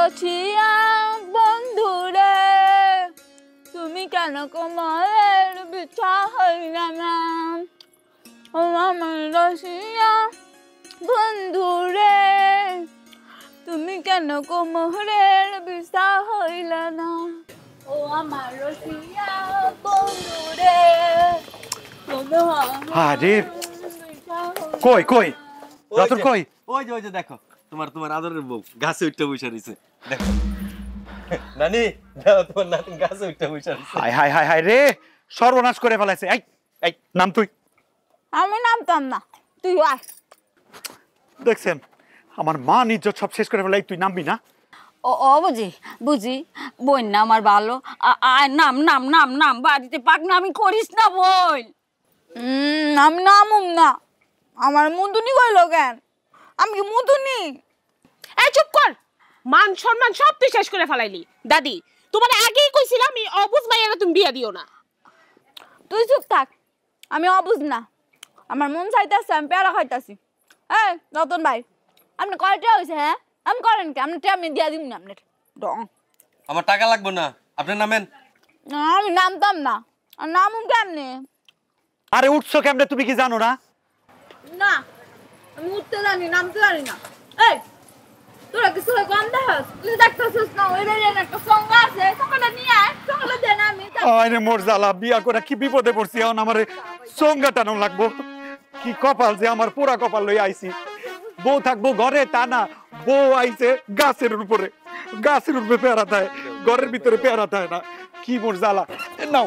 রসিয়া বন্ধুরে তুমি কেন কোমরের বিছা হইলা না ও আমার রসিয়া বন্ধুরে তুমি কেন কোমরের বিছা হইলা না ও আমার রসিয়া বন্ধুরে আরে কই কই রতন কই ওই যে দেখো তোমার আদরের বউ গাছে উঠতে বসে রইছে দেখো নানি দাও তোমার নাতিন গাছে উঠতে বসে রইছে হাই হাই হাই হাই রে সর্বনাশ করে ফেলাইছে এই এই নাম তুই আমি নামতাম না তুই আয় দেখছেন আমার মান ইজ্জত সব শেষ করে ফেলাই তুই নামবি না ও বুঝি বোন না আমার ভালো আয় নাম নাম নাম নাম বাড়িতে পাকনামি করিস না বোন আমি নামুম না আমার মুদুনি কইল কেন আমি কি মুদুনি এই চুপ কর মান সম্মান সব তুই শেষ করে ফেলাইলি দাদি তোমার আগেই কইছিলাম আমি অবুঝ মাইয়ারে তুমি বিয়া দিও না তুই চুপ থাক আমি অবুঝ না আমার মন চাইতেছে আমি পেয়ারা খাইতেছি এই রতন ভাই আপনি কয়টা হয়েছে হ্যাঁ আমি করেন কি আপনি আমি দিয়া দিব না আপনার ডং আমার টাকা লাগবে না আপনি নামেন আমি নামতাম না আর নামুম কেমনে আরে উঠছো কেমনে তুমি কি জানো না না আমি উঠতে জানি নামতে জানি না এই তোরা কিছু কম দেখাস তুই দেখতেছিস না ওই রে একটা সঙ্গ আছে সঙ্গটা নিয়ে আয় সঙ্গটা দেন আমি আরে মোর জ্বালা বিয়া করে কি বিপদে পড়ছি এখন আমারে সঙ্গা টানো লাগবো কি কপাল যে আমার পুরা কপাল লই আইছি বউ থাকবো ঘরে তা না বউ আইছে গাছের উপরে পেয়ারা থাকে ঘরের ভিতরে পেয়ারা থাকে না কি মোর জ্বালা নাও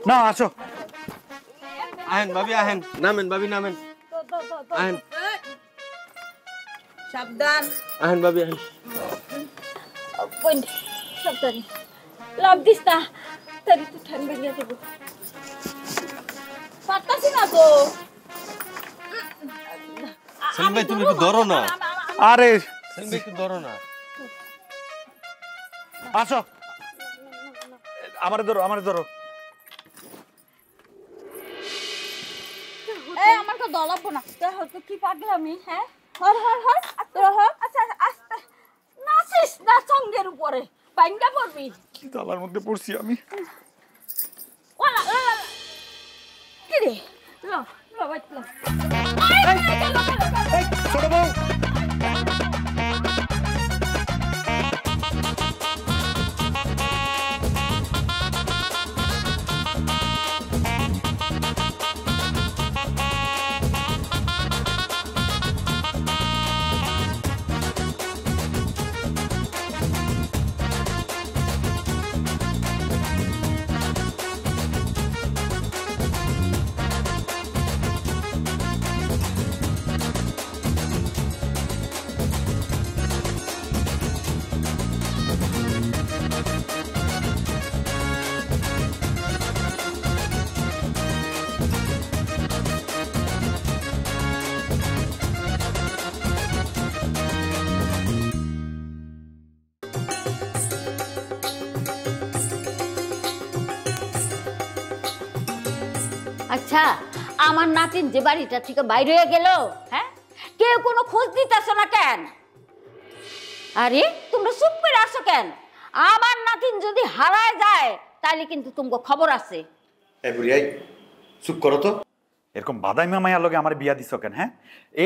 না আসো আহেন ভাবি আহেন নামেন ভাবি নামেন আহেন সাবধান আহেন ভাবি আহেন বোন সাবধান লাভ দিস না তারি তো ঠান ভেঙে দেবো পারতাছি না তো সেলিম ভাই তুমি একটু ধরো না আরে সেলিম ভাই একটু ধরো না আসো আমারে ধরো এই আমার তো দলাবো না তো কি পাগলামি হ্যাঁ হর তোরা হর আচ্ছা আস্তে নাচিস না সঙ্গের উপরে পাইঙ্গা পড়বি কি তালার মধ্যে পড়ছি আমি ওলা কি রে লো বাইট লো ছোট বউ আচ্ছা আমার নাতিন যে বাড়িটা থেকে বাইরে হয়ে গেল হ্যাঁ কেউ কোনো খোঁজ দিতেছ না কেন আরে তোমরা চুপ করে আসো কেন আমার নাতিন যদি হারায় যায় তাহলে কিন্তু তোমাকে খবর আছে এই বুড়ি এই চুপ করো তো এরকম বাদাই মাইয়া লগে আমার বিয়া দিছ কেন হ্যাঁ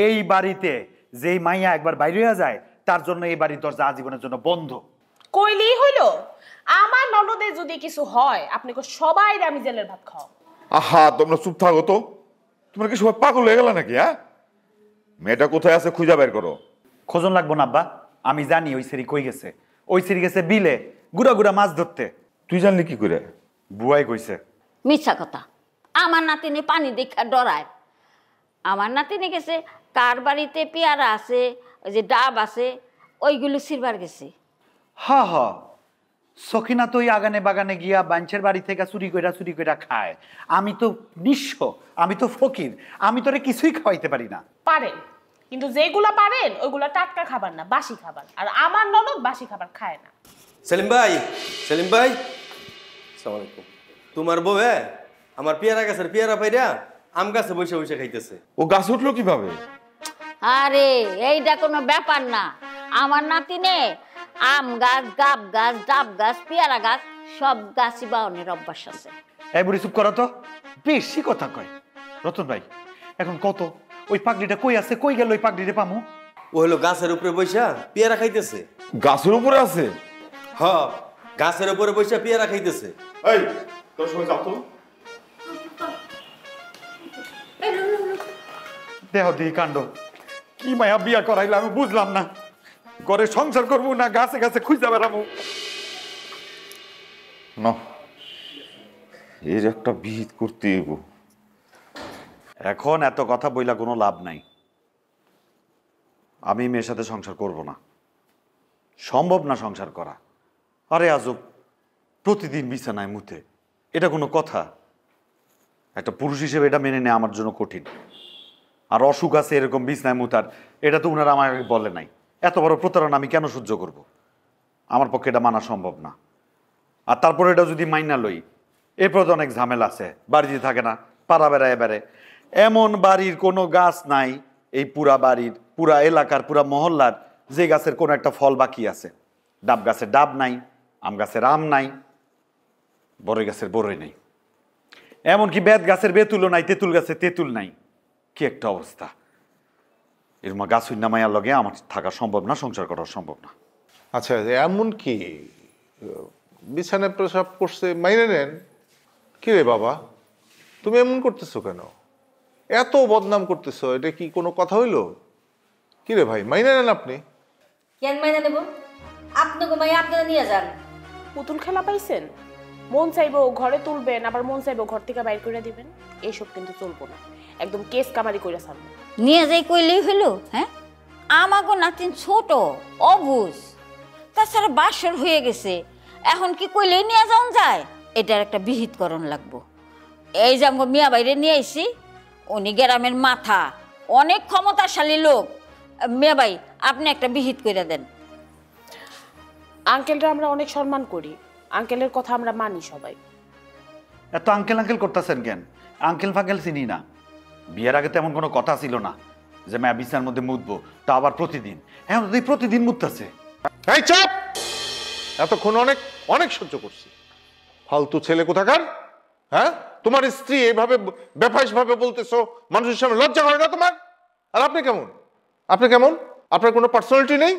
এই বাড়িতে যেই মাইয়া একবার বাইরে হয়ে যায় তার জন্য এই বাড়ির দরজা আজীবনের জন্য বন্ধ কইলেই হইলো আমার ননদের যদি কিছু হয় আপনি সবাই আমি জেলের ভাত খাও আহা তোমরা চুপ থাকো তো তোমরা কি সবাই পাগল হয়ে গেল নাকি হ্যাঁ মেয়েটা কোথায় আছে খুঁজা বের করো খোঁজন লাগবো না আব্বা আমি জানি ওই সেরি কই গেছে ওই সেরি গেছে বিলে গুড়া গুড়া মাছ ধরতে তুই জানলি কি করে বুয়াই কইছে মিথ্যা কথা আমার নাতিনে পানি দেখা ডরায় আমার নাতিনে গেছে কার বাড়িতে পেয়ারা আছে ওই যে ডাব আছে ওইগুলো ছিড়বার গেছে হা হা সখিনা তো ওই আগানে বাগানে গিয়া বাঞ্চের বাড়ি থেকে চুরি কইরা খায় আমি তো নিঃস্ব আমি তো ফকির আমি তোরে কিছুই খাওয়াইতে পারি না পারেন কিন্তু যেগুলা পারেন ওইগুলা টাটকা খাবার না বাসি খাবার আর আমার ননদ বাসি খাবার খায় না সেলিম ভাই আসসালামু আলাইকুম তোমার বউ আমার পেয়ারা গাছের পেয়ারা পাইরা আম গাছে বসে বসে খাইতেছে। ও গাছ উঠলো কিভাবে? আরে এইটা কোনো ব্যাপার না। আমার নাতিনে আম গাছ, গাব গাছ, ডাব গাছ, পেয়ারা গাছ সব গাছই বাওনের অভ্যাস আছে। এই বুড়ি চুপ করো তো, বেশি কথা কয়। রতন ভাই এখন কত ওই পাগড়িটা কই আছে, কই গেল ওই পাগড়িটা পামু? ও হলো গাছের উপরে বসে পেয়ারা খাইতেছে। গাছের উপরে আছে? হ, গাছের উপরে বসে পেয়ারা খাইতেছে। এই তোর সঙ্গে যাও তো। দেহ দিই কাণ্ড, কি মায়া বিয়া করাইলে আমি বুঝলাম না। ঘরে সংসার করবো না গাছে গাছে খুঁজে বেড়াবো? না, এর একটা বিহিত করতে হইব। এখন এত কথা বইলা কোনো লাভ নাই। আমি মেয়ের সাথে সংসার করব না, সম্ভব না সংসার করা। আরে আজব, প্রতিদিন বিছানায় মুতে, এটা কোনো কথা? একটা পুরুষ হিসেবে এটা মেনে নেওয়া আমার জন্য কঠিন। আর অসুখ আছে এরকম বিছানায় মুতার, এটা তো উনারা আমাকে বলে নাই। এত বড় প্রতারণা আমি কেন সহ্য করব? আমার পক্ষে এটা মানা সম্ভব না। আর তারপরে এটা যদি মাইনা লই, এরপর তো অনেক ঝামেলা আছে। বাড়িতে থাকে না, পাড়া বেড়ায় বেড়ে। এমন বাড়ির কোনো গাছ নাই এই পুরা বাড়ির, পুরা এলাকার, পুরা মহল্লার যে গাছের কোনো একটা ফল বাকি আছে। ডাব গাছের ডাব নাই, আম গাছের আম নাই, বড়ই গাছের বড়ই নাই, এমনকি বেত গাছের বেতুলও নাই, তেঁতুল গাছের তেঁতুল নাই। কি একটা অবস্থা! এর মা গাছ নামাইয়ার লগে আমার থাকা সম্ভব না, সংসার করা সম্ভব না। আচ্ছা, এমন কি বিছানায় প্রসাব করছে মাইনে নেন? কি রে বাবা, তুমি এমন করতেছো কেন? এত বদনাম করতেছো, এটা কি কোনো কথা হইলো? কি রে ভাই, মাইনে নেন আপনি? কেন মাইনা নেব? আপনি ঘুমাই আপনারা নিয়ে যান। পুতুল খেলা পাইছেন? মন চাইবো ঘরে তুলবেন, আবার মন চাইবো ঘর থেকে বাইর করে দিবেন। এইসব কিন্তু চলবো না, একদম কেস কামারি করে ছাড়বো। নিয়ে যাই কইলেই হলো? হ্যাঁ, আমাগো নাতিন ছোট, অবুঝ, তাছাড়া বাসর হয়ে গেছে, এখন কি কইলেই নিয়ে যাওয়া যায়? এটার একটা বিহিতকরণ লাগবো। এই যে আমাকে মিয়া বাইরে নিয়ে আইছি, উনি গ্রামের মাথা, অনেক ক্ষমতাশালী লোক। মিয়া ভাই, আপনি একটা বিহিত করে দেন। আঙ্কেলরা আমরা অনেক সম্মান করি, আঙ্কেলের কথা আমরা মানি সবাই। এত আঙ্কেল আঙ্কেল করতেছেন কেন? আঙ্কেল ফাঙ্কেল চিনি না। বিয়ের আগে তেমন কোনো কথা ছিল না যে মেয়া বিছানার মধ্যে মুতবো, তা আবার প্রতিদিন। এখন তো প্রতিদিন মুততেছে। এই চাপ! এতক্ষণ অনেক অনেক সহ্য করছি। ফালতু ছেলে কোথাকার! হ্যাঁ, তোমার স্ত্রী এভাবে বেফাইস ভাবে বলতেছো, মানুষের সামনে লজ্জা করে না তোমার? আর আপনি কেমন? আপনি কেমন? আপনার কোনো পার্সোনালিটি নেই?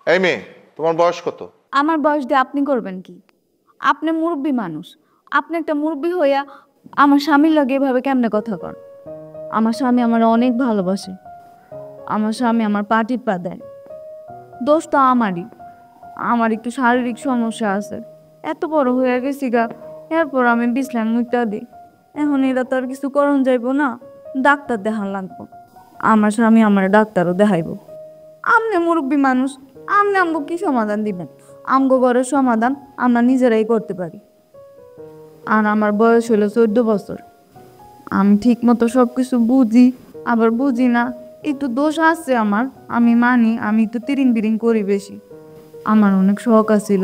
এই মেয়ে, তোমার বয়স কত? আমার বয়স দিয়ে আপনি করবেন কি? আপনি মুরব্বী মানুষ, আপনি একটা মুরব্বী হইয়া আমার স্বামীর লগে এভাবে কেমনে কথা কন? আমার স্বামী আমার অনেক ভালোবাসে, আমার স্বামী আমার পা টিপা দেয়। দোষ তো আমারই, আমার একটু শারীরিক সমস্যা আছে, এত বড় হয়ে গেছি গা, এরপর আমি বিছলাম মুইটা দিই। এখন এরা তো আর কিছু করণ যাইব না, ডাক্তার দেখান লাগবো। আমার স্বামী আমার ডাক্তারও দেখাইব। আমনে মুরব্বী মানুষ, আমনে আমগো কি সমাধান দিবেন? আমগো ঘরের সমাধান আমরা নিজেরাই করতে পারি। আর আমার বয়স হলো 14 বছর। আমি ঠিক মতো সব কিছু বুঝি, আবার বুঝি না। একটু দোষ আছে আমার, আমি মানি। আমি একটু তিরিং বিরিং করি বেশি। আমার অনেক শখ আছিল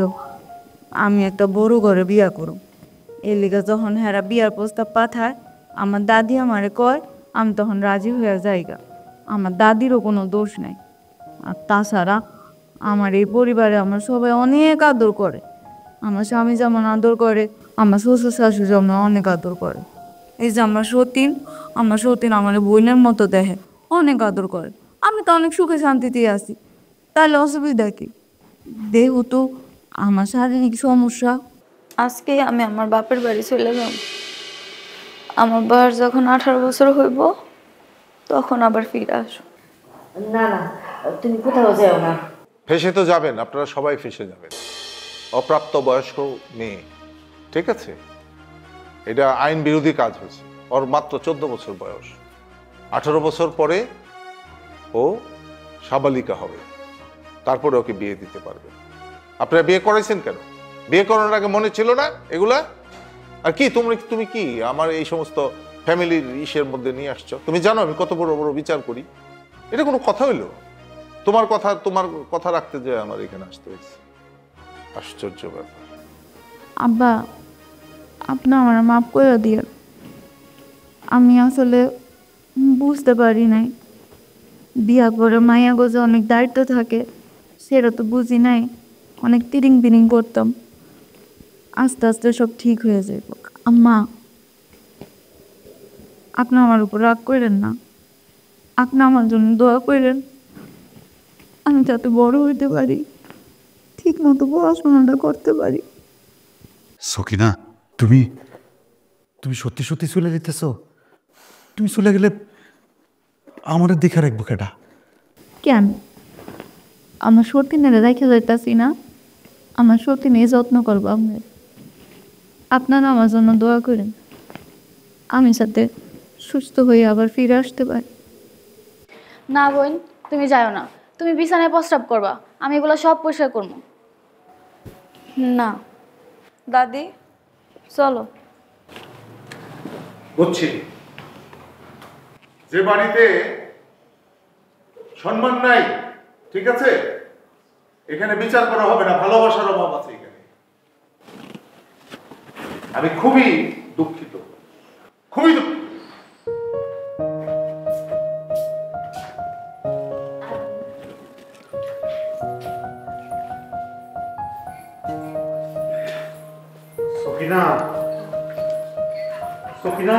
আমি একটা বড় ঘরে বিয়া করব। এর লিগা যখন হেরা বিয়ার প্রস্তাব পাঠায়, আমার দাদি আমারে কয়, আমি তখন রাজি হয়ে যাইগা। আমার দাদিরও কোনো দোষ নাই। আর তাছাড়া আমার এই পরিবারে আমার সবাই অনেক আদর করে। আমার স্বামী যেমন আদর করে, আমার শ্বশুর শাশুড়ি যেমন অনেক আদর করে। এই যে আমার সতীন আমার বোনের মতো দেখে, অনেক আদর করে। আমি তো অনেক সুখে শান্তিতেই আছি, তাহলে অসুবিধা কি? যেহেতু আমার শারীরিক সমস্যা, আজকে আমি আমার বাপের বাড়ি চলে যাব। আমার বয়স যখন 18 বছর হইব, তখন আবার ফিরে আসো। না না, তুমি কোথাও যাও না। ফেসে তো যাবেন, আপনারা সবাই ফেসে যাবেন। অপ্রাপ্ত বয়স্ক মেয়ে, ঠিক আছে? এটা আইন বিরোধী কাজ হয়েছে। ওর মাত্র 14 বছর বয়স। 18 বছর পরে ও সাবালিকা হবে, তারপরে ওকে বিয়ে দিতে পারবে। আপনারা বিয়ে করাইছেন কেন? বিয়ে করানোর আগে মনে ছিল না এগুলা? আর কি তুমি কি আমার এই সমস্ত ফ্যামিলির ইসের মধ্যে নিয়ে আসছো? তুমি জানো আমি কত বড় বড় বিচার করি? এটা কোনো কথা হইলো? তোমার কথা রাখতে যে আমার এখানে আসতে হয়েছে। আশ্চর্য ব্যাপার। আব্বা, আপনি আমার মাফ করে দিয়ে। আমি আসলে বুঝতে পারি নাই বিয়া করে মায়া গোজে অনেক দায়িত্ব থাকে, সেটা তো বুঝি নাই। অনেক তিরিং বিরিং করতাম, আস্তে আস্তে সব ঠিক হয়ে যাইব। আম্মা, আপনি আমার উপর রাগ করেন না, আপনি আমার জন্য দোয়া করেন, আমি যাতে বড় হইতে পারি, ঠিক মতো পড়াশোনাটা করতে পারি। সকিনা, তুমি তুমি সত্যি সত্যি চলে যেতেছ? তুমি চলে গেলে আমার দেখে রাখবো কেটা? কেন? আমার সতীনের রেখে যাইতাছি না, আমার সতীনে যত্ন করবো। আপনারা আমার জন্য দোয়া করেন, আমি সাথে সুস্থ হয়ে আবার ফিরে আসতে পারি। না বোন, তুমি যাও না, তুমি বিছানায় প্রস্রাব করবা, আমি এগুলো সব পরিষ্কার করবো। না দাদি, চলো। বুঝছি, যে বাড়িতে সম্মান নাই, ঠিক আছে, এখানে বিচার করা হবে না, ভালোবাসার অভাব আছে এখানে। আমি খুবই দুঃখিত, খুবই দুঃখিত। সকিনা, সকিনা।